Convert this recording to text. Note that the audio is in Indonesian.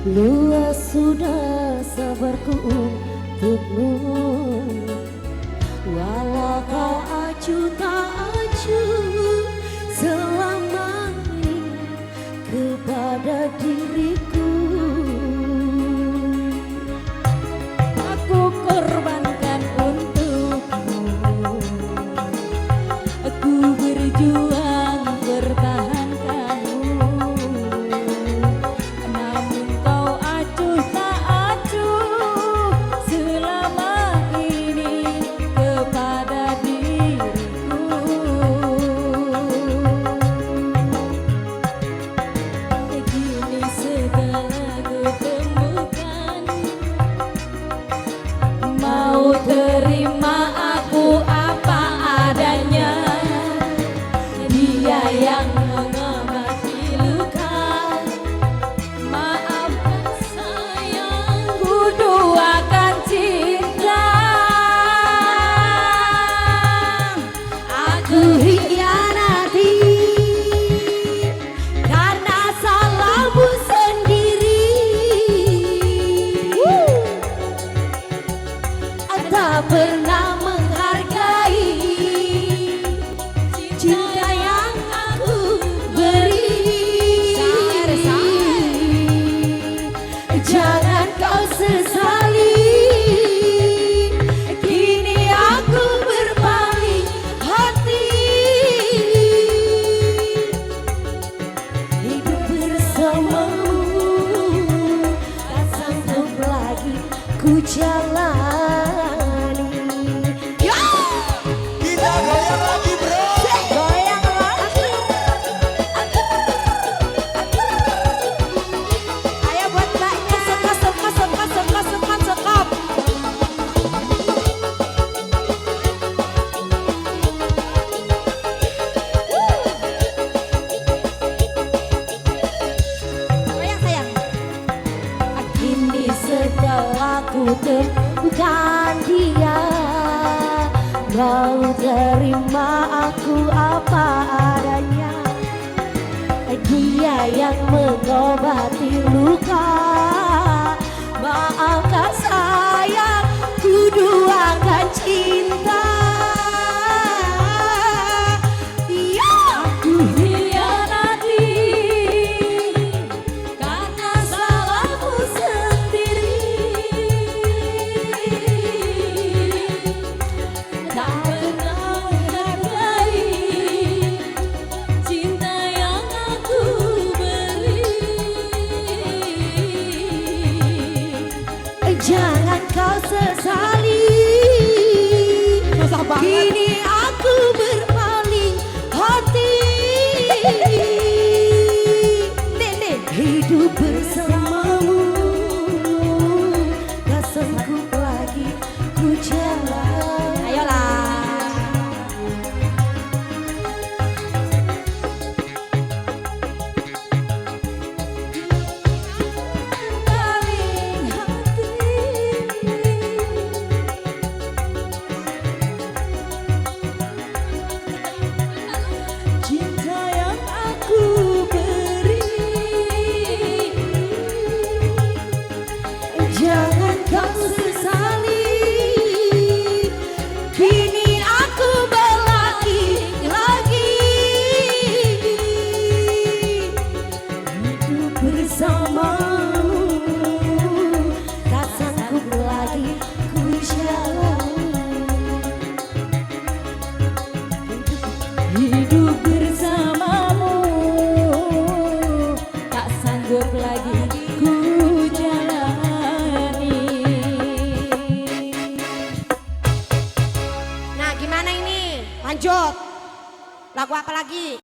Luas sudah sabarku untukmu, walau kau acuh tak acuh selama ini kepada diriku. Aku korbankan untukmu, aku berjuang bertahan kamu. Namun kau acuh tak acuh selama ini kepada diriku. Kini segala kutemukan, mau terima aku apa adanya. Dia yang mengobati luka, maafkan sayang, ku doakan cinta. Aku hianati karena salahmu sendiri. Tak pernah menghargai cinta yang aku beri. Jangan kau sesali, kini aku berpaling hati. Hidup bersamamu tak sanggup lagi ku jalani. Kita goyang lagi bro. Goyang lagi. Ayo buat mbaknya sekop. Goyang sayang. Kini setelah ku temukan dia, mau terima aku apa adanya. Dia yang mengobati luka, maafkan sayang, ku doakan cinta. Aku hianati karena salahku sendiri. Tak pernah menghargai cinta yang aku beri. Jangan kau sesali, kini aku berpaling hati. Hidup bersamamu tak sanggup lagi ku jalan. Ayolah. Paling hati. Cinta yang aku beri, jangan kau sesali, kini aku berpaling lagi. Hidup bersamamu tak sanggup lagi ku jalani. Hidup bersamamu tak sanggup lagi ku jalani. Nah gimana ini? Lanjut. Lagu apa lagi?